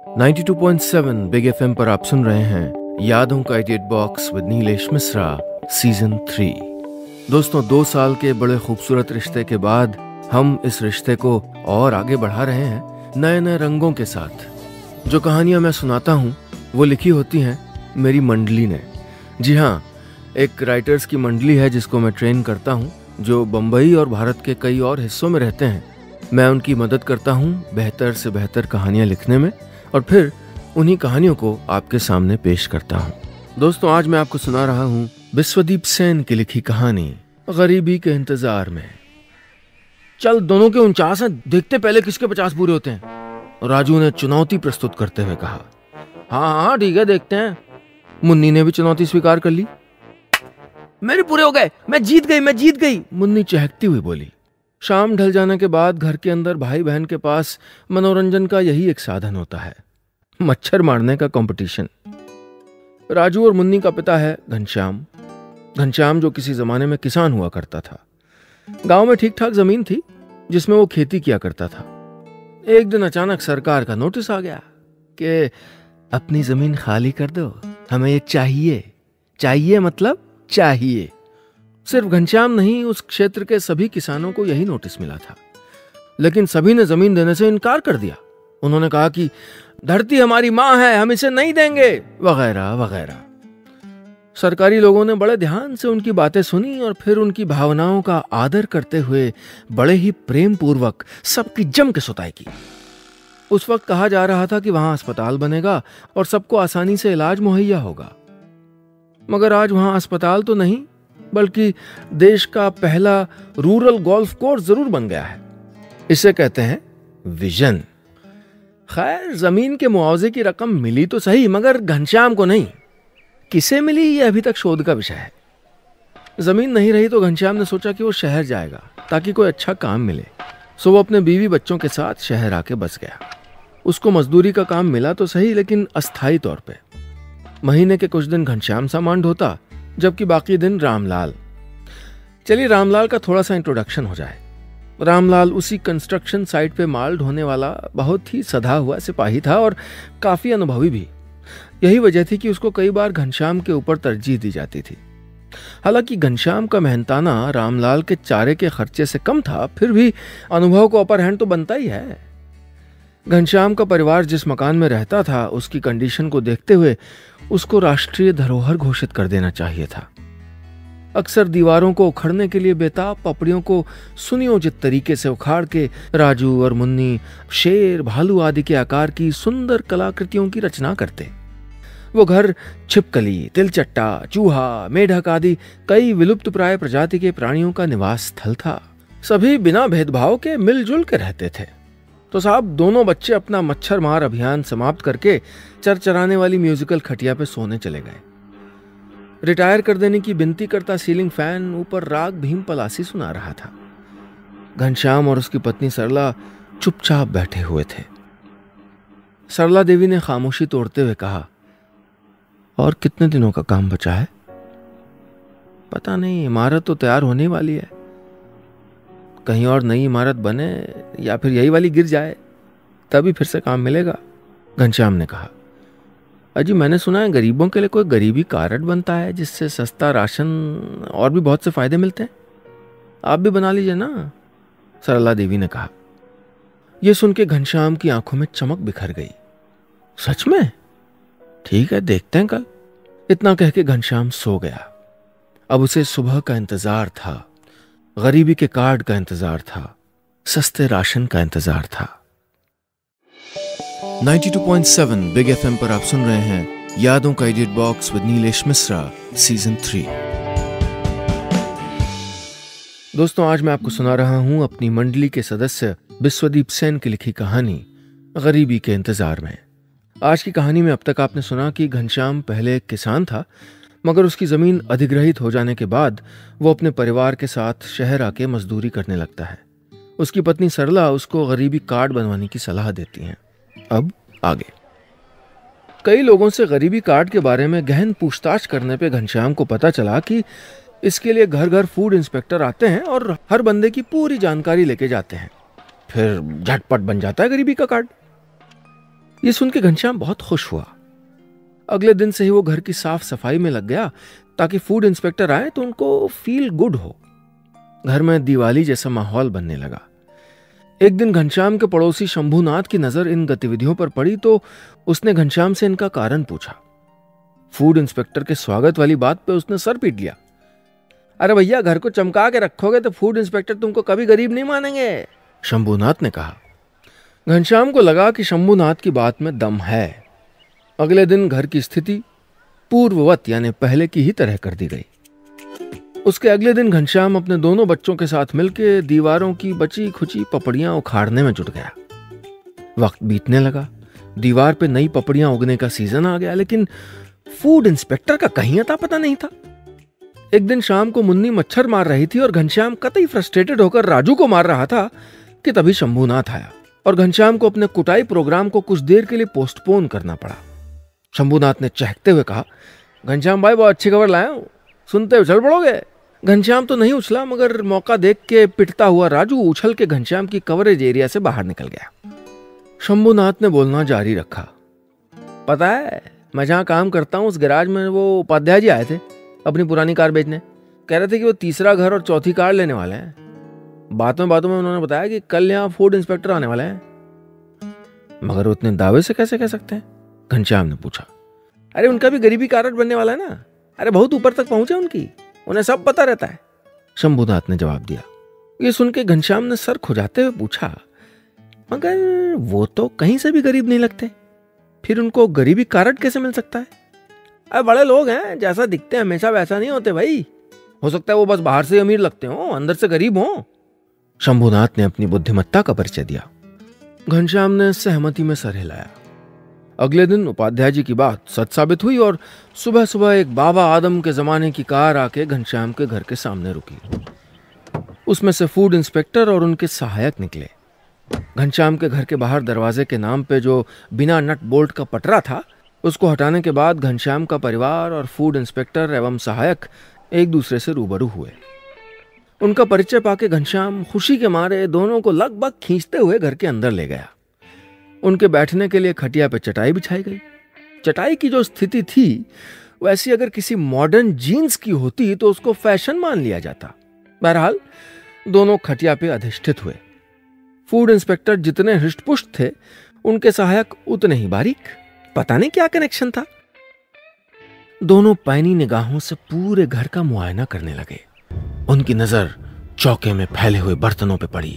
92.7 big FM पर आप सुन रहे हैं यादों का edit box with Nilesh Mishra season 3। दोस्तों, 2 साल के बड़े खूबसूरत रिश्ते के बाद हम इस रिश्ते को और आगे बढ़ा रहे हैं नए नए रंगों के साथ। जो कहानियां मैं सुनाता हूं वो लिखी होती हैं मेरी मंडली ने। जी हाँ, एक राइटर्स की मंडली है जिसको मैं ट्रेन करता हूं, जो बम्बई और भारत के कई और हिस्सों में रहते हैं। मैं उनकी मदद करता हूं बेहतर से बेहतर कहानियां लिखने में और फिर उन्हीं कहानियों को आपके सामने पेश करता हूं। दोस्तों, आज मैं आपको सुना रहा हूं विश्वदीप सेन की लिखी कहानी गरीबी के इंतजार में। चल, दोनों के 49 हैं, देखते पहले किसके 50 पूरे होते हैं, राजू ने चुनौती प्रस्तुत करते हुए कहा। हाँ ठीक है, देखते हैं। मुन्नी ने भी चुनौती स्वीकार कर ली। मेरे पूरे हो गए, मैं जीत गई, मुन्नी चहकती हुई बोली। शाम ढल जाने के बाद घर के अंदर भाई बहन के पास मनोरंजन का यही एक साधन होता है, मच्छर मारने का कंपटीशन। राजू और मुन्नी का पिता है घनश्याम, जो किसी जमाने में किसान हुआ करता था। गांव में ठीक ठाक जमीन थी जिसमें वो खेती किया करता था। एक दिन अचानक सरकार का नोटिस आ गया कि अपनी जमीन खाली कर दो, हमें ये चाहिए मतलब चाहिए। सिर्फ घनश्याम नहीं, उस क्षेत्र के सभी किसानों को यही नोटिस मिला था, लेकिन सभी ने जमीन देने से इनकार कर दिया। उन्होंने कहा कि धरती हमारी मां है, हम इसे नहीं देंगे, वगैरह वगैरह। सरकारी लोगों ने बड़े ध्यान से उनकी बातें सुनी और फिर उनकी भावनाओं का आदर करते हुए बड़े ही प्रेम पूर्वक सबकी जम के सुताई की। उस वक्त कहा जा रहा था कि वहां अस्पताल बनेगा और सबको आसानी से इलाज मुहैया होगा, मगर आज वहां अस्पताल तो नहीं बल्कि देश का पहला रूरल गोल्फ कोर्स जरूर बन गया है। इसे कहते हैं विजन। खैर, जमीन के मुआवजे की रकम मिली तो सही, मगर घनश्याम को नहीं। किसे मिली ये अभी तक शोध का विषय है। जमीन नहीं रही तो घनश्याम ने सोचा कि वो शहर जाएगा ताकि कोई अच्छा काम मिले। सो वो अपने बीवी बच्चों के साथ शहर आके बस गया। उसको मजदूरी का काम मिला तो सही, लेकिन अस्थायी तौर पे। महीने के कुछ दिन घनश्याम सामान ढोता, जबकि बाकी दिन रामलाल। चलिए रामलाल का थोड़ा सा इंट्रोडक्शन हो जाए। रामलाल उसी कंस्ट्रक्शन साइट पे माल ढोने वाला बहुत ही सधा हुआ सिपाही था और काफी अनुभवी भी। यही वजह थी कि उसको कई बार घनश्याम के ऊपर तरजीह दी जाती थी। हालांकि घनश्याम का मेहनताना रामलाल के चारे के खर्चे से कम था, फिर भी अनुभव को अपर हैंड तो बनता ही है। घनश्याम का परिवार जिस मकान में रहता था, उसकी कंडीशन को देखते हुए उसको राष्ट्रीय धरोहर घोषित कर देना चाहिए था। अक्सर दीवारों को उखड़ने के लिए बेताब पपड़ियों को सुनियोजित तरीके से उखाड़ के राजू और मुन्नी शेर, भालू आदि के आकार की सुंदर कलाकृतियों की रचना करते। वो घर छिपकली, तिलचट्टा, चूहा, मेढक आदि कई विलुप्त प्राय प्रजाति के प्राणियों का निवास स्थल था। सभी बिना भेदभाव के मिलजुल के रहते थे। तो साहब, दोनों बच्चे अपना मच्छर मार अभियान समाप्त करके चरचराने वाली म्यूजिकल खटिया पे सोने चले गए। रिटायर कर देने की विनती करता सीलिंग फैन ऊपर राग भीम पलासी सुना रहा था। घनश्याम और उसकी पत्नी सरला चुपचाप बैठे हुए थे। सरला देवी ने खामोशी तोड़ते हुए कहा, और कितने दिनों का काम बचा है? पता नहीं, इमारत तो तैयार होने वाली है। कहीं और नई इमारत बने या फिर यही वाली गिर जाए, तभी फिर से काम मिलेगा, घनश्याम ने कहा। अजी, मैंने सुना है गरीबों के लिए कोई गरीबी कार्ड बनता है जिससे सस्ता राशन और भी बहुत से फायदे मिलते हैं। आप भी बना लीजिए ना, सरला देवी ने कहा। यह सुन के घनश्याम की आंखों में चमक बिखर गई। सच में? ठीक है, देखते हैं कल। इतना कह के घनश्याम सो गया। अब उसे सुबह का इंतजार था, गरीबी के कार्ड का इंतजार था, सस्ते राशन का इंतजार था। 92.7 बिग एफएम पर आप सुन रहे हैं यादों का edit box with Nilesh Mishra season 3। दोस्तों, आज मैं आपको सुना रहा हूं अपनी मंडली के सदस्य विश्वदीप सेन की लिखी कहानी गरीबी के इंतजार में। आज की कहानी में अब तक आपने सुना कि घनश्याम पहले एक किसान था, मगर उसकी जमीन अधिग्रहित हो जाने के बाद वो अपने परिवार के साथ शहर आके मजदूरी करने लगता है। उसकी पत्नी सरला उसको गरीबी कार्ड बनवाने की सलाह देती हैं। अब आगे। कई लोगों से गरीबी कार्ड के बारे में गहन पूछताछ करने पे घनश्याम को पता चला कि इसके लिए घर घर फूड इंस्पेक्टर आते हैं और हर बंदे की पूरी जानकारी लेके जाते हैं। फिर झटपट बन जाता है गरीबी का कार्ड। ये सुन के घनश्याम बहुत खुश हुआ। अगले दिन से ही वो घर की साफ सफाई में लग गया ताकि फूड इंस्पेक्टर आए तो उनको फील गुड हो। घर में दिवाली जैसा माहौल बनने लगा। एक दिन घनश्याम के पड़ोसी शंभूनाथ की नजर इन गतिविधियों पर पड़ी तो उसने घनश्याम से इनका कारण पूछा। फूड इंस्पेक्टर के स्वागत वाली बात पे उसने सर पीट लिया। अरे भैया, घर को चमका के रखोगे तो फूड इंस्पेक्टर तुमको कभी गरीब नहीं मानेंगे, शंभूनाथ ने कहा। घनश्याम को लगा कि शंभूनाथ की बात में दम है। अगले दिन घर की स्थिति पूर्ववत यानी पहले की ही तरह कर दी गई। उसके अगले दिन घनश्याम अपने दोनों बच्चों के साथ मिलकर दीवारों की बची खुची पपड़ियां उखाड़ने में जुट गया। वक्त बीतने लगा, दीवार पे नई पपड़ियां उगने का सीजन आ गया, लेकिन फूड इंस्पेक्टर का कहीं अता पता नहीं था। एक दिन शाम को मुन्नी मच्छर मार रही थी और घनश्याम कतई फ्रस्ट्रेटेड होकर राजू को मार रहा था कि तभी शंभूनाथ आया और घनश्याम को अपने कुटाई प्रोग्राम को कुछ देर के लिए पोस्टपोन करना पड़ा। शंभूनाथ ने चहकते हुए कहा, घनश्याम भाई, बहुत अच्छी खबर लाया हूं, सुनते उछल पड़ोगे? घनश्याम तो नहीं उछला, मगर मौका देख के पिटता हुआ राजू उछल के घनश्याम की कवरेज एरिया से बाहर निकल गया। शंभूनाथ ने बोलना जारी रखा, पता है, मैं जहां काम करता हूं उस गैराज में वो उपाध्याय जी आए थे अपनी पुरानी कार बेचने। कह रहे थे कि वो तीसरा घर और चौथी कार लेने वाले हैं। बातों में उन्होंने बताया कि कल यहाँ फूड इंस्पेक्टर आने वाले हैं। मगर उतने दावे से कैसे कह सकते हैं? घनश्याम ने पूछा। अरे उनका भी गरीबी कार्ड बनने वाला है ना। अरे बहुत ऊपर तक पहुंचे उनकी, उन्हें सब पता रहता है, शंभूनाथ ने जवाब दिया। ये सुन के घनश्याम ने सर खुजाते हुए पूछा, मगर वो तो कहीं से भी गरीब नहीं लगते, फिर उनको गरीबी कार्ड कैसे मिल सकता है? अरे बड़े लोग हैं, जैसा दिखते हैं हमेशा वैसा नहीं होते भाई। हो सकता है वो बस बाहर से अमीर लगते हो, अंदर से गरीब हो। शंभूनाथ ने अपनी बुद्धिमत्ता का परिचय दिया। घनश्याम ने सहमति में सर हिलाया। अगले दिन उपाध्याय जी की बात सच साबित हुई और सुबह सुबह एक बाबा आदम के जमाने की कार आके घनश्याम के घर के सामने रुकी। उसमें से फूड इंस्पेक्टर और उनके सहायक निकले। घनश्याम के घर के बाहर दरवाजे के नाम पे जो बिना नट बोल्ट का पटरा था, उसको हटाने के बाद घनश्याम का परिवार और फूड इंस्पेक्टर एवं सहायक एक दूसरे से रूबरू हुए। उनका परिचय पाके घनश्याम खुशी के मारे दोनों को लगभग खींचते हुए घर के अंदर ले गया। उनके बैठने के लिए खटिया पे चटाई बिछाई गई। चटाई की जो स्थिति थी वैसी अगर किसी मॉडर्न जीन्स की होती तो उसको फैशन मान लिया जाता। बहरहाल दोनों खटिया पे अधिष्ठित हुए। फूड इंस्पेक्टर जितने हृष्टपुष्ट थे, उनके सहायक उतने ही बारीक। पता नहीं क्या कनेक्शन था। दोनों पैनी निगाहों से पूरे घर का मुआयना करने लगे। उनकी नजर चौके में फैले हुए बर्तनों पे पड़ी।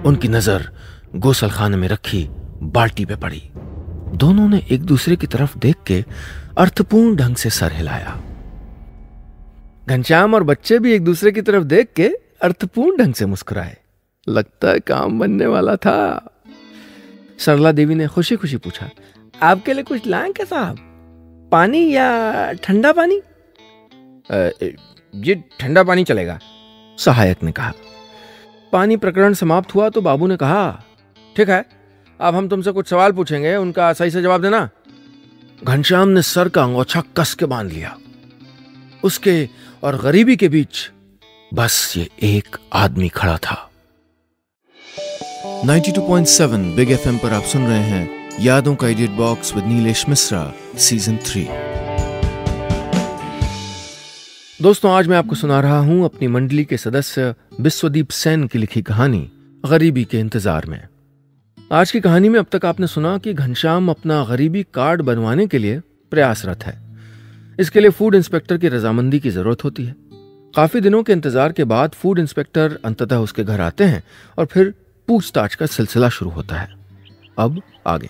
उनकी नजर गोसलखाने में रखी बाल्टी पे पड़ी। दोनों ने एक दूसरे की तरफ देख के अर्थपूर्ण ढंग से सर हिलाया। घनश्याम और बच्चे भी एक दूसरे की तरफ देख के अर्थपूर्ण ढंग से मुस्कुराए। लगता है काम बनने वाला था। सरला देवी ने खुशी खुशी पूछा, आपके लिए कुछ लाएं क्या साहब? पानी या ठंडा पानी? ये ठंडा पानी चलेगा, सहायक ने कहा। पानी प्रकरण समाप्त हुआ तो बाबू ने कहा, ठीक है, अब हम तुमसे कुछ सवाल पूछेंगे, उनका सही से जवाब देना। घनश्याम ने सर का अंगोछा कस के बांध लिया। उसके और गरीबी के बीच बस ये एक आदमी खड़ा था। 92.7 बिग एफएम पर आप सुन रहे हैं यादों का edit box with Nilesh Mishra season 3। दोस्तों, आज मैं आपको सुना रहा हूं अपनी मंडली के सदस्य विश्वदीप सेन की लिखी कहानी गरीबी के इंतजार में। आज की कहानी में अब तक आपने सुना कि घनश्याम अपना गरीबी कार्ड बनवाने के लिए प्रयासरत है। इसके लिए फूड इंस्पेक्टर की रजामंदी की जरूरत होती है। काफी दिनों के इंतजार के बाद फूड इंस्पेक्टर अंततः उसके घर आते हैं और फिर पूछताछ का सिलसिला शुरू होता है। अब आगे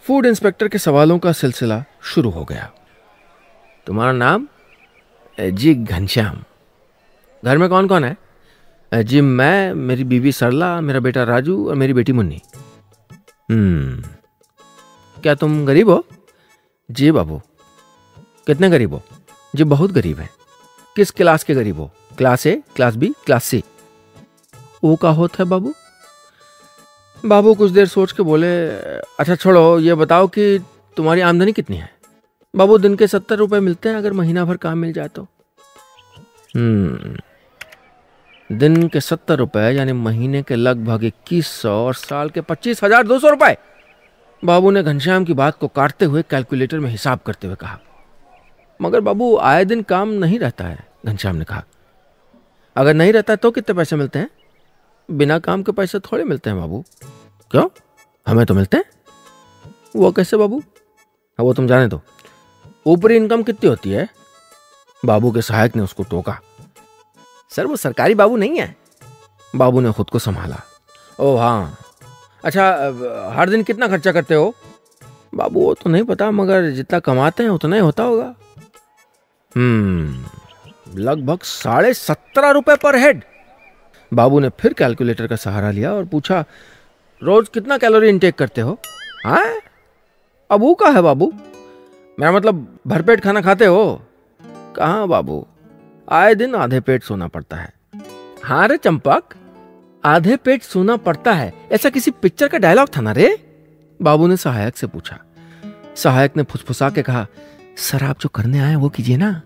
फूड इंस्पेक्टर के सवालों का सिलसिला शुरू हो गया। तुम्हारा नाम? जी घनश्याम। घर में कौन कौन है? जी मैं, मेरी बीवी सरला, मेरा बेटा राजू और मेरी बेटी मुन्नी। क्या तुम गरीब हो? जी बाबू। कितने गरीब हो? जी बहुत गरीब है। किस क्लास के गरीब हो? Class A, class B, class C? वो का होता है बाबू? बाबू कुछ देर सोच के बोले, अच्छा छोड़ो, ये बताओ कि तुम्हारी आमदनी कितनी है? बाबू दिन के 70 रुपए मिलते हैं अगर महीना भर काम मिल जाए तो। दिन के 70 रुपए यानी महीने के लगभग 2100 और साल के 25,200 रुपए। बाबू ने घनश्याम की बात को काटते हुए कैलकुलेटर में हिसाब करते हुए कहा। मगर बाबू आए दिन काम नहीं रहता है, घनश्याम ने कहा। अगर नहीं रहता तो कितने पैसे मिलते हैं? बिना काम के पैसे थोड़े मिलते हैं बाबू। क्यों? हमें तो मिलते हैं। वो कैसे बाबू? वो तुम जाने दो। ऊपरी इनकम कितनी होती है? बाबू के सहायक ने उसको टोका। सर वो सरकारी बाबू नहीं है। बाबू ने खुद को संभाला। ओह हाँ, अच्छा हर दिन कितना खर्चा करते हो? बाबू वो तो नहीं पता, मगर जितना कमाते हैं उतना ही होता होगा। लगभग 17.5 रुपए पर हेड। बाबू ने फिर कैलकुलेटर का सहारा लिया और पूछा, रोज कितना कैलोरी इनटेक करते हो? हाँ, अब वो का है बाबू? मेरा मतलब भरपेट खाना खाते हो? कहाँ बाबू, आए दिन आधे पेट सोना पड़ता है। हाँ रे चंपक, आधे पेट सोना पड़ता है, ऐसा किसी पिक्चर का डायलॉग था ना रे? बाबू ने सहायक से पूछा। सहायक ने फुसफुसा के कहा, सर आप जो करने आए वो कीजिए ना।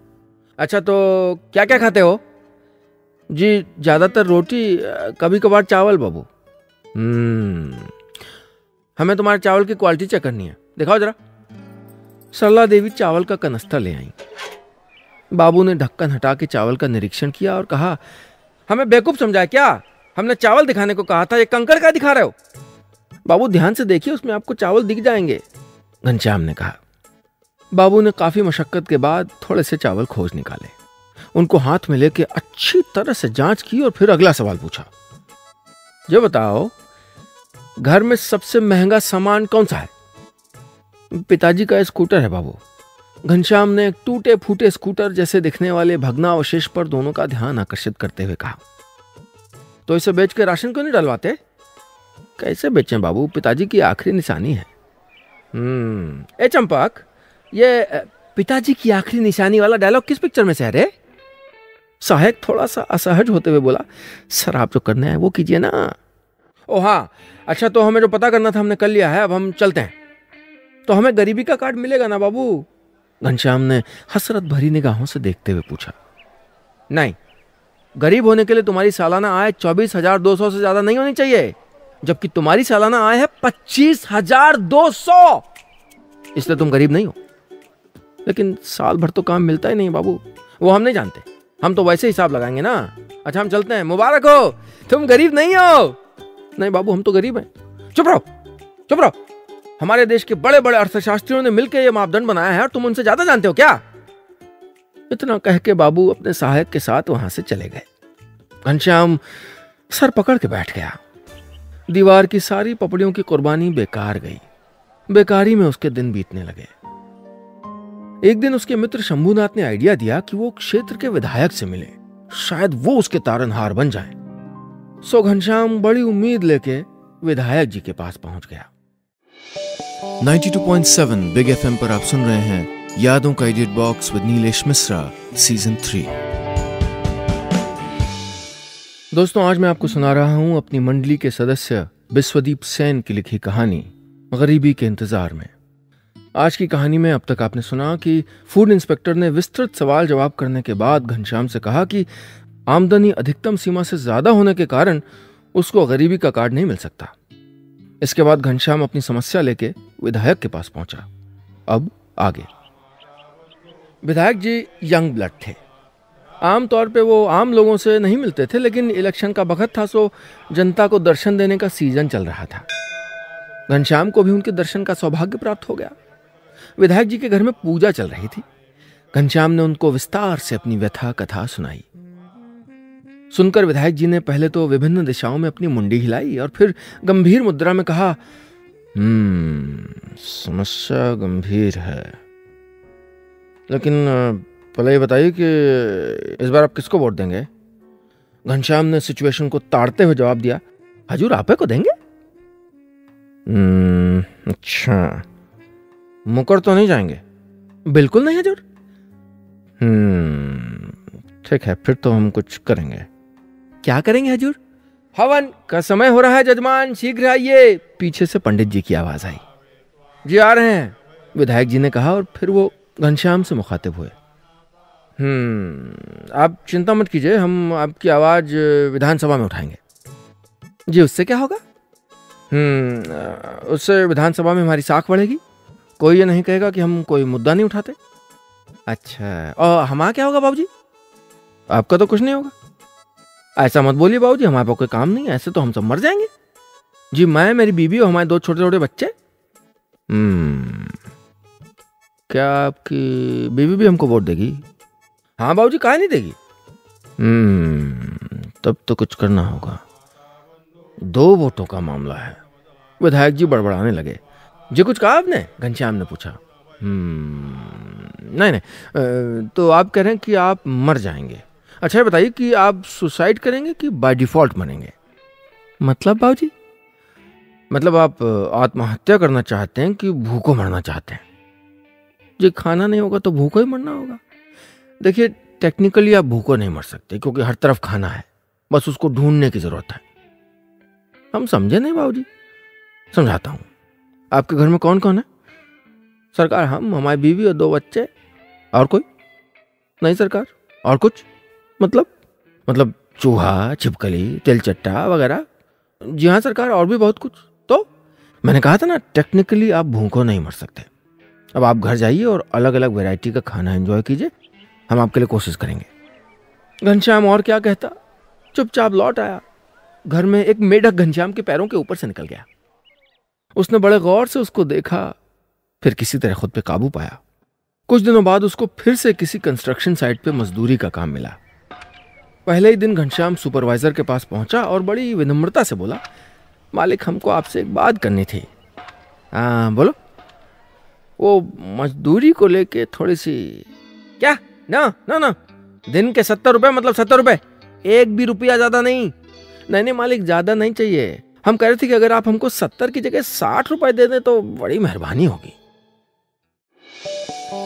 अच्छा तो क्या क्या खाते हो? जी ज्यादातर रोटी, कभी कभार चावल बाबू। हमें तुम्हारे चावल की क्वालिटी चेक करनी है, दिखाओ जरा। सरला देवी चावल का कनस्तर ले आई। बाबू ने ढक्कन हटा के चावल का निरीक्षण किया और कहा, हमें बेवकूफ समझा क्या? हमने चावल दिखाने को कहा था, ये कंकड़ का दिखा रहे हो? बाबू ध्यान से देखिए, उसमें आपको चावल दिख जाएंगे, घनश्याम ने कहा। बाबू ने काफी मशक्कत के बाद थोड़े से चावल खोज निकाले, उनको हाथ में लेके अच्छी तरह से जांच की और फिर अगला सवाल पूछा। ये बताओ, घर में सबसे महंगा सामान कौन सा है? पिताजी का स्कूटर है बाबू। घनश्याम ने एक टूटे फूटे स्कूटर जैसे दिखने वाले भग्नावशेष पर दोनों का ध्यान आकर्षित करते हुए कहा। तो इसे बेच के राशन क्यों नहीं डलवाते? कैसे बेचें बाबू, पिताजी की आखिरी निशानी है। ए चंपक, ये पिताजी की आखिरी निशानी वाला डायलॉग किस पिक्चर में से है रे? सहायक थोड़ा सा असहज होते हुए बोला, सर आप जो करने आए वो कीजिए ना। ओ हाँ, अच्छा तो हमें जो पता करना था हमने कर लिया है, अब हम चलते हैं। तो हमें गरीबी का कार्ड मिलेगा ना बाबू? घनश्याम ने हसरत भरी निगाहों से देखते हुए पूछा। नहीं, गरीब होने के लिए तुम्हारी सालाना आय 24,200 से ज्यादा नहीं होनी चाहिए, जबकि तुम्हारी सालाना आय है 25,200, इसलिए तुम गरीब नहीं हो। लेकिन साल भर तो काम मिलता ही नहीं बाबू। वो हम नहीं जानते, हम तो वैसे हिसाब लगाएंगे ना। अच्छा हम चलते हैं, मुबारक हो, तुम गरीब नहीं हो। नहीं बाबू, हम तो गरीब हैं। चुप रहो, चुप रहो। हमारे देश के बड़े बड़े अर्थशास्त्रियों ने मिलकर यह मापदंड बनाया है और तुम उनसे ज्यादा जानते हो क्या? इतना कह के बाबू अपने सहायक के साथ वहां से चले गए। घनश्याम सर पकड़ के बैठ गया। दीवार की सारी पपड़ियों की कुर्बानी बेकार गई। बेकारी में उसके दिन बीतने लगे। एक दिन उसके मित्र शंभूनाथ ने आइडिया दिया कि वो क्षेत्र के विधायक से मिले, शायद वो उसके तारनहार बन जाएं। सो घनश्याम बड़ी उम्मीद लेके विधायक जी के पास पहुंच गया। 92.7 बिग एफएम पर आप सुन रहे हैं यादों का edit box with Nilesh Mishra season 3। दोस्तों आज मैं आपको सुना रहा हूं अपनी मंडली के सदस्य बिस्वदीप सेन की लिखी कहानी गरीबी के इंतजार में। आज की कहानी में अब तक आपने सुना कि फूड इंस्पेक्टर ने विस्तृत सवाल जवाब करने के बाद घनश्याम से कहा कि आमदनी अधिकतम सीमा से ज्यादा होने के कारण उसको गरीबी का कार्ड नहीं मिल सकता। इसके बाद घनश्याम अपनी समस्या लेके विधायक के पास पहुंचा। अब आगे। विधायक जी यंग ब्लड थे। आमतौर पे वो आम लोगों से नहीं मिलते थे, लेकिन इलेक्शन का वक्त था, सो जनता को दर्शन देने का सीजन चल रहा था। घनश्याम को भी उनके दर्शन का सौभाग्य प्राप्त हो गया। विधायक जी के घर में पूजा चल रही थी। घनश्याम ने उनको विस्तार से अपनी व्यथा कथा सुनाई। सुनकर विधायक जी ने पहले तो विभिन्न दिशाओं में अपनी मुंडी हिलाई और फिर गंभीर मुद्रा में कहा, समस्या गंभीर है, लेकिन पहले ये बताइए कि इस बार आप किसको वोट देंगे? घनश्याम ने सिचुएशन को ताड़ते हुए जवाब दिया, हजूर आपे को देंगे? अच्छा, मुकर तो नहीं जाएंगे? बिल्कुल नहीं हजूर। ठीक है, फिर तो हम कुछ करेंगे। क्या करेंगे हजूर? हवन का समय हो रहा है जजमान, शीघ्र आइए। पीछे से पंडित जी की आवाज आई। जी आ रहे हैं, विधायक जी ने कहा और फिर वो घनश्याम से मुखातिब हुए। आप चिंता मत कीजिए, हम आपकी आवाज विधानसभा में उठाएंगे। जी उससे क्या होगा? उससे विधानसभा में हमारी साख बढ़ेगी, कोई ये नहीं कहेगा कि हम कोई मुद्दा नहीं उठाते। अच्छा, और हमारा क्या होगा बाबूजी? आपका तो कुछ नहीं होगा। ऐसा मत बोलिए बाबूजी, हमारे पास कोई काम नहीं है, ऐसे तो हम सब मर जाएंगे। जी, मैं, मेरी बीवी और हमारे 2 छोटे छोटे बच्चे। क्या आपकी बीवी भी हमको वोट देगी? हाँ बाबूजी, काहे नहीं देगी? तब तो कुछ करना होगा। 2 वोटों का मामला है। विधायक जी बड़बड़ाने लगे। जी कुछ कहा आपने? घनश्याम ने पूछा। नहीं, तो आप कह रहे हैं कि आप मर जाएंगे। अच्छा बताइए कि आप सुसाइड करेंगे कि बाय डिफॉल्ट मरेंगे? मतलब बाबूजी? मतलब आप आत्महत्या करना चाहते हैं कि भूखों मरना चाहते हैं? जी, खाना नहीं होगा तो भूखों ही मरना होगा। देखिए, टेक्निकली आप भूखों नहीं मर सकते क्योंकि हर तरफ खाना है, बस उसको ढूंढने की जरूरत है। हम समझे नहीं बाबूजी? समझाता हूं। आपके घर में कौन कौन है? सरकार, हम, हमारी बीवी और 2 बच्चे। और कोई? नहीं सरकार। और कुछ? मतलब चूहा, छिपकली, तिलचट्टा वगैरह? जी हाँ सरकार, और भी बहुत कुछ। तो मैंने कहा था ना, टेक्निकली आप भूखों नहीं मर सकते। अब आप घर जाइए और अलग अलग वैरायटी का खाना एंजॉय कीजिए, हम आपके लिए कोशिश करेंगे। घनश्याम और क्या कहता, चुपचाप लौट आया। घर में एक मेढक घनश्याम के पैरों के ऊपर से निकल गया। उसने बड़े गौर से उसको देखा, फिर किसी तरह खुद पे काबू पाया। कुछ दिनों बाद उसको फिर से किसी कंस्ट्रक्शन साइट पे मजदूरी का काम मिला। पहले ही दिन घनश्याम सुपरवाइजर के पास पहुंचा और बड़ी विनम्रता से बोला, मालिक, हमको आपसे एक बात करनी थी। हाँ बोलो। वो मजदूरी को लेके थोड़ी सी। क्या? ना, दिन के 70 रुपए, मतलब 70 रुपए, 1 भी रुपया ज्यादा नहीं। नहीं मालिक, ज्यादा नहीं चाहिए। हम कह रहे थे कि अगर आप हमको 70 की जगह 60 रुपए दे दें तो बड़ी मेहरबानी होगी।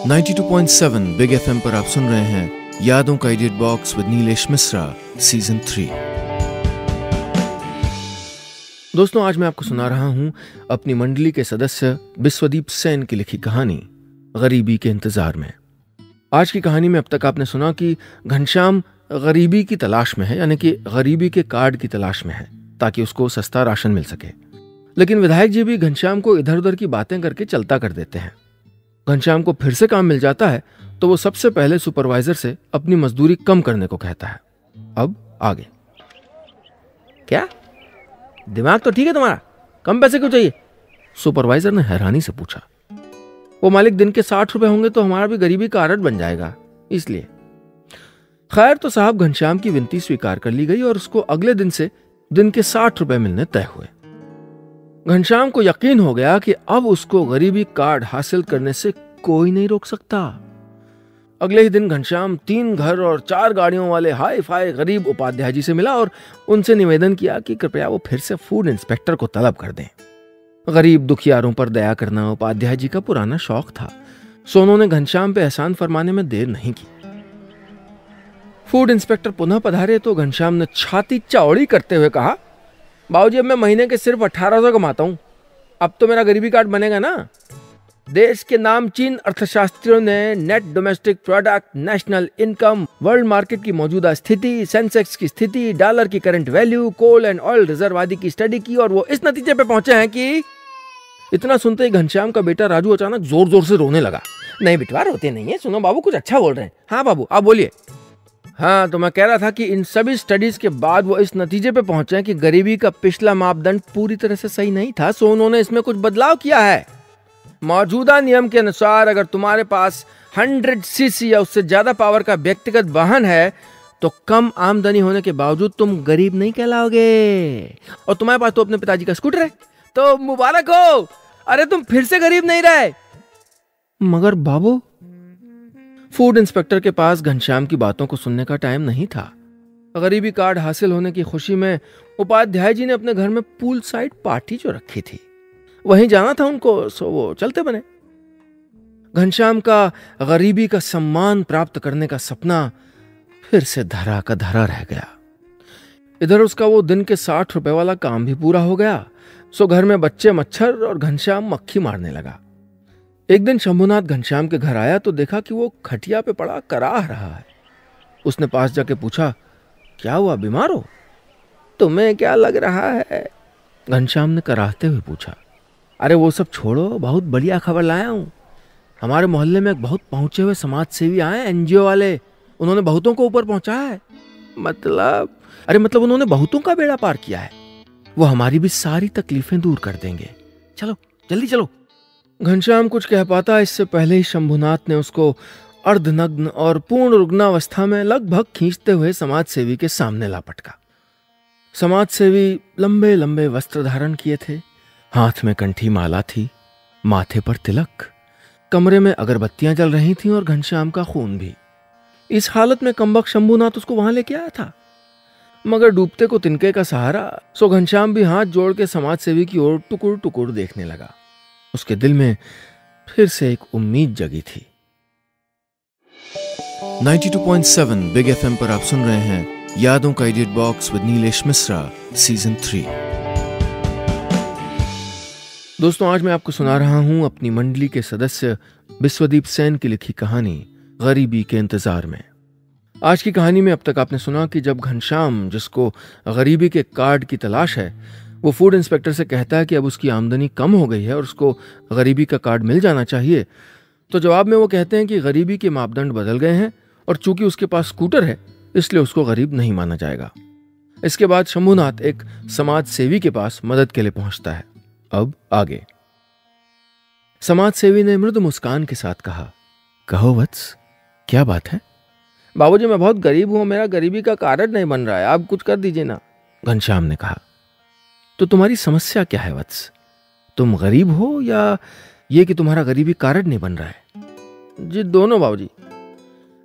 92.7 बिग एफएम पर आप सुन रहे हैं यादों का edit box with Nilesh Mishra, season 3। दोस्तों, आज मैं आपको सुना रहा हूं अपनी मंडली के सदस्य विश्वदीप सेन की लिखी कहानी गरीबी के इंतजार में। आज की कहानी में अब तक आपने सुना कि घनश्याम गरीबी की तलाश में है, यानी कि गरीबी के कार्ड की तलाश में है ताकि उसको सस्ता राशन मिल सके। लेकिन विधायक जी भी घनश्याम को इधर उधर की बातें करके चलता कर देते हैं। घनश्याम को फिर से काम मिल जाता है तो वो सबसे पहले सुपरवाइजर से अपनी मजदूरी कम करने को कहता है। अब आगे क्या? दिमाग तो ठीक है तुम्हारा, कम पैसे क्यों चाहिए? सुपरवाइजर ने हैरानी से पूछा। वो मालिक, दिन के 60 रुपए होंगे तो हमारा भी गरीबी का आड़त बन जाएगा, इसलिए। खैर, तो साहब घनश्याम की विनती स्वीकार कर ली गई और उसको अगले दिन से दिन के 60 रुपए मिलने तय हुए। घनश्याम को यकीन हो गया कि अब उसको गरीबी कार्ड हासिल करने से कोई नहीं रोक सकता। अगले ही दिन घनश्याम 3 घर और 4 गाड़ियों वाले हाई फाई गरीब उपाध्याय जी से मिला और उनसे निवेदन किया कि कृपया वो फिर से फूड इंस्पेक्टर को तलब कर दें। गरीब दुखियारों पर दया करना उपाध्याय जी का पुराना शौक था, सो उन्होंने घनश्याम पे एहसान फरमाने में देर नहीं की। फूड इंस्पेक्टर पुनः पधारे तो घनश्याम ने छाती चौड़ी करते हुए कहा, बाबूजी, अब मैं महीने के सिर्फ 1800 कमाता हूं, अब तो मेरा गरीबी कार्ड बनेगा ना? देश के नामचीन अर्थशास्त्रियों ने net domestic product, national income, world market की मौजूदा स्थिति, सेंसेक्स की स्थिति, डॉलर की current value, coal and oil reserve आदि की स्टडी की और वो इस नतीजे पे पहुंचे हैं कि। इतना सुनते ही घनश्याम का बेटा राजू अचानक जोर जोर से रोने लगा। नहीं बेटवा, रोते नहीं है, सुनो बाबू, कुछ अच्छा बोल रहे हैं। हाँ बाबू, आप बोलिए। हाँ, तो मैं कह रहा था कि इन सभी स्टडीज के बाद वो इस नतीजे पे पहुंचे हैं कि गरीबी का पिछला मापदंड पूरी तरह से सही नहीं था, सो उन्होंने इसमें कुछ बदलाव किया है। मौजूदा नियम के अनुसार अगर तुम्हारे पास 100 सीसी या उससे ज्यादा पावर का व्यक्तिगत वाहन है तो कम आमदनी होने के बावजूद तुम गरीब नहीं कहलाओगे। और तुम्हारे पास तो अपने पिताजी का स्कूटर है, तो मुबारक हो, अरे तुम फिर से गरीब नहीं रहे। मगर बाबू, फूड इंस्पेक्टर के पास घनश्याम की बातों को सुनने का टाइम नहीं था। गरीबी कार्ड हासिल होने की खुशी में उपाध्याय जी ने अपने घर में पूल साइड पार्टी जो रखी थी वहीं जाना था उनको, सो वो चलते बने। घनश्याम का गरीबी का सम्मान प्राप्त करने का सपना फिर से धरा का धरा रह गया। इधर उसका वो दिन के 60 रुपए वाला काम भी पूरा हो गया, सो घर में बच्चे मच्छर और घनश्याम मक्खी मारने लगा। एक दिन शंभुनाथ घनश्याम के घर आया तो देखा कि वो खटिया पे पड़ा कराह रहा है। उसने पास जाके पूछा, क्या हुआ, बीमार हो? तुम्हें क्या लग रहा है? घनश्याम ने कराहते हुए पूछा। अरे वो सब छोड़ो, बहुत बढ़िया खबर लाया हूं। हमारे मोहल्ले में एक बहुत पहुंचे हुए समाज सेवी आए, एनजीओ वाले। उन्होंने बहुतों को ऊपर पहुंचाया है। मतलब उन्होंने बहुतों का बेड़ा पार किया है। वो हमारी भी सारी तकलीफें दूर कर देंगे। चलो जल्दी चलो। घनश्याम कुछ कह पाता इससे पहले ही शंभुनाथ ने उसको अर्धनग्न और पूर्ण रुग्णावस्था में लगभग खींचते हुए समाज सेवी के सामने ला पटका। समाज सेवी लंबे लंबे वस्त्र धारण किए थे, हाथ में कंठी माला थी, माथे पर तिलक, कमरे में अगरबत्तियां जल रही थीं और घनश्याम का खून भी। इस हालत में कमबख्त शंभुनाथ उसको वहां लेके आया था, मगर डूबते को तिनके का सहारा। सो घनश्याम भी हाथ जोड़ के समाज सेवी की ओर टुकुर टुकुर देखने लगा। उसके दिल में फिर से एक उम्मीद जगी थी। 92.7 बिग एफएम पर आप सुन रहे हैं यादों का edit box with Nilesh Mishra season 3। दोस्तों, आज मैं आपको सुना रहा हूं अपनी मंडली के सदस्य विश्वदीप सेन की लिखी कहानी गरीबी के इंतजार में। आज की कहानी में अब तक आपने सुना कि जब घनश्याम, जिसको गरीबी के कार्ड की तलाश है, वो फूड इंस्पेक्टर से कहता है कि अब उसकी आमदनी कम हो गई है और उसको गरीबी का कार्ड मिल जाना चाहिए, तो जवाब में वो कहते हैं कि गरीबी के मापदंड बदल गए हैं और चूंकि उसके पास स्कूटर है इसलिए उसको गरीब नहीं माना जाएगा। इसके बाद शंभुनाथ एक समाज सेवी के पास मदद के लिए पहुंचता है। अब आगे। समाज सेवी ने मृदु मुस्कान के साथ कहा, कहो वत्स, क्या बात है? बाबूजी, मैं बहुत गरीब हूं, मेरा गरीबी का कार्ड नहीं बन रहा है, आप कुछ कर दीजिए ना। घनश्याम ने कहा, तो तुम्हारी समस्या क्या है वत्स? तुम गरीब हो या ये कि तुम्हारा गरीबी कार्ड नहीं बन रहा है? जी दोनों बाबूजी।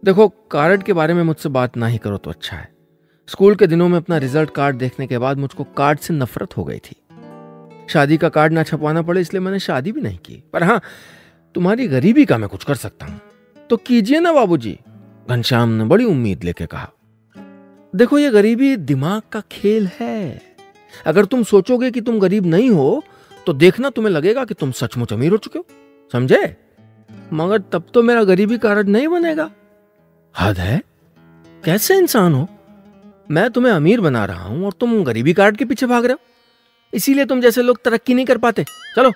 देखो, कार्ड के बारे में मुझसे बात ना ही करो तो अच्छा है। स्कूल के दिनों में अपना रिजल्ट कार्ड देखने के बाद मुझको कार्ड से नफरत हो गई थी। शादी का कार्ड ना छपवाना पड़े इसलिए मैंने शादी भी नहीं की। पर हाँ, तुम्हारी गरीबी का मैं कुछ कर सकता हूं, तो कीजिए ना बाबूजी। घनश्याम ने बड़ी उम्मीद लेके कहा, देखो, ये गरीबी दिमाग का खेल है। अगर तुम सोचोगे कि तुम गरीब नहीं हो तो देखना तुम्हें लगेगा कि तुम सचमुच अमीर हो चुके हो, समझे? मगर तब तो मेरा गरीबी कार्ड नहीं बनेगा। हद है, कैसे इंसान हो? मैं तुम्हें अमीर बना रहा हूं और तुम गरीबी कार्ड के पीछे भाग रहे हो। इसीलिए तुम जैसे लोग तरक्की नहीं कर पाते। चलो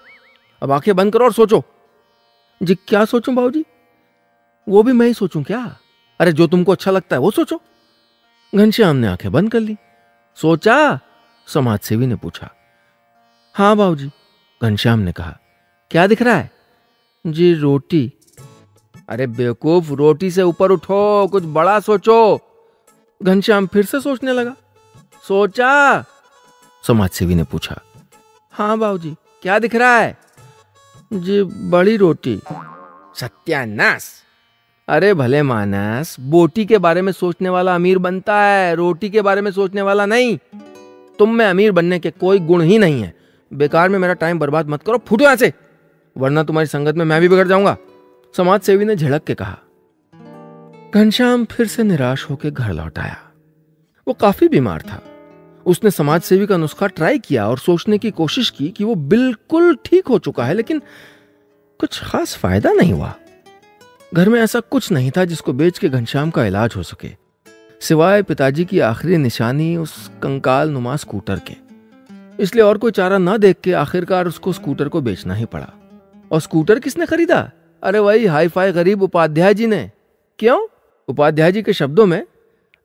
अब आंखें बंद करो और सोचो। जी क्या सोचूं बाबूजी? वो भी मैं ही सोचूं क्या? अरे जो तुमको अच्छा लगता है वो सोचो। घनश्याम ने आंखें बंद कर ली। सोचा? समाज सेवी ने पूछा। हाँ बाबूजी, घनश्याम ने कहा। क्या दिख रहा है? जी रोटी। अरे बेवकूफ, रोटी से ऊपर उठो, कुछ बड़ा सोचो। घनश्याम फिर से सोचने लगा। सोचा? समाज सेवी ने पूछा। हाँ बाबूजी, क्या दिख रहा है? जी बड़ी रोटी। सत्यानाश! अरे भले मानस, बोटी के बारे में सोचने वाला अमीर बनता है, रोटी के बारे में सोचने वाला नहीं। तुम में अमीर बनने के कोई गुण ही नहीं है। बेकार में मेरा टाइम बर्बाद मत करो, फूटो यहां से, वरना तुम्हारी संगत में मैं भी बिगड़ जाऊंगा। समाज सेवी ने झिड़क के कहा। घनश्याम फिर से निराश होकर घर लौट आया। वो काफी बीमार था। उसने समाज सेवी का नुस्खा ट्राई किया और सोचने की कोशिश की कि वो बिल्कुल ठीक हो चुका है, लेकिन कुछ खास फायदा नहीं हुआ। घर में ऐसा कुछ नहीं था जिसको बेच के घनश्याम का इलाज हो सके, सिवाय पिताजी की आखिरी निशानी उस कंकाल नुमा स्कूटर के। इसलिए और कोई चारा ना देख के आखिरकार उसको स्कूटर को बेचना ही पड़ा। और स्कूटर किसने खरीदा? अरे वही हाई फाई गरीब उपाध्याय जी ने। क्यों? उपाध्याय जी के शब्दों में,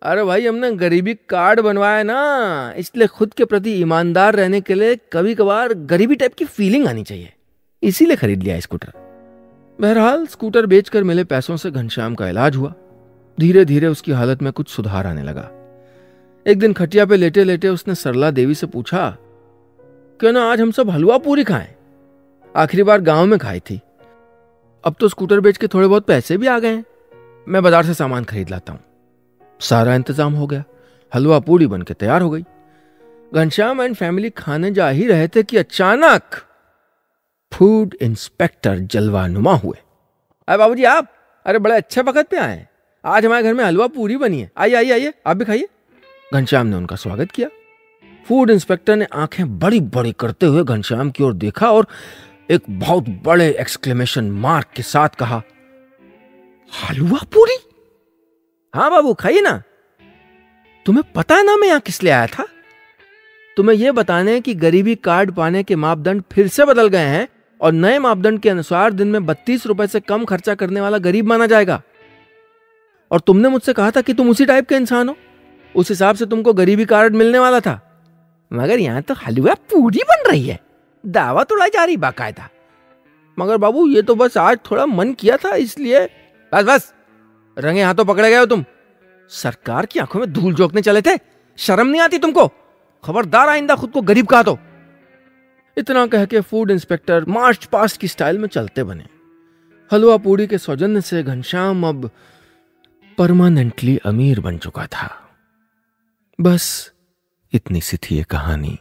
अरे भाई हमने गरीबी कार्ड बनवाया ना, इसलिए खुद के प्रति ईमानदार रहने के लिए कभी कभार गरीबी टाइप की फीलिंग आनी चाहिए, इसीलिए खरीद लिया स्कूटर। बहरहाल स्कूटर बेचकर मिले पैसों से घनश्याम का इलाज हुआ। धीरे धीरे उसकी हालत में कुछ सुधार आने लगा। एक दिन खटिया पे लेटे लेटे उसने सरला देवी से पूछा, क्यों ना आज हम सब हलवा पूरी खाएं? आखिरी बार गांव में खाई थी। अब तो स्कूटर बेच के थोड़े बहुत पैसे भी आ गए हैं, मैं बाजार से सामान खरीद लाता हूं। सारा इंतजाम हो गया, हलवा पूरी बनके तैयार हो गई। घनश्याम एंड फैमिली खाने जा ही रहे थे कि अचानक फूड इंस्पेक्टर जलवानुमा हुए। अरे बाबूजी आप, अरे बड़े अच्छे वक्त पे आए। आज हमारे घर में हलवा पूरी बनी है, आइए आइए आइए, आप भी खाइए। घनश्याम ने उनका स्वागत किया। फूड इंस्पेक्टर ने आंखें बड़ी बड़ी करते हुए घनश्याम की ओर देखा और एक बहुत बड़े एक्सक्लेमेशन मार्क के साथ कहा, हलवा पूरी? हाँ बाबू खाइए ना। तुम्हें पता है ना मैं यहां किस लिए आया था? तुम्हें यह बताने कि गरीबी कार्ड पाने के मापदंड फिर से बदल गए हैं और नए मापदंड के अनुसार दिन में 32 रुपए से कम खर्चा करने वाला गरीब माना जाएगा। और तुमने मुझसे कहा था कि तुम उसी टाइप के इंसान हो, उस हिसाब से तुमको गरीबी कार्ड मिलने वाला था। मगर यहां तो हलवा पूरी बन रही है, दावत उड़ाई जा रही बाकायदा। मगर बाबू ये तो बस आज थोड़ा मन किया था इसलिए। बस बस, रंगे हाथों पकड़े गए हो तुम। सरकार की आंखों में धूल झोंकने चले थे, शर्म नहीं आती तुमको? खबरदार आइंदा खुद को गरीब कहा तो। इतना कह के फूड इंस्पेक्टर मार्च पास्ट की स्टाइल में चलते बने। हलवा पूड़ी के सौजन्य से घनश्याम अब परमानेंटली अमीर बन चुका था। बस इतनी सी थी ये कहानी।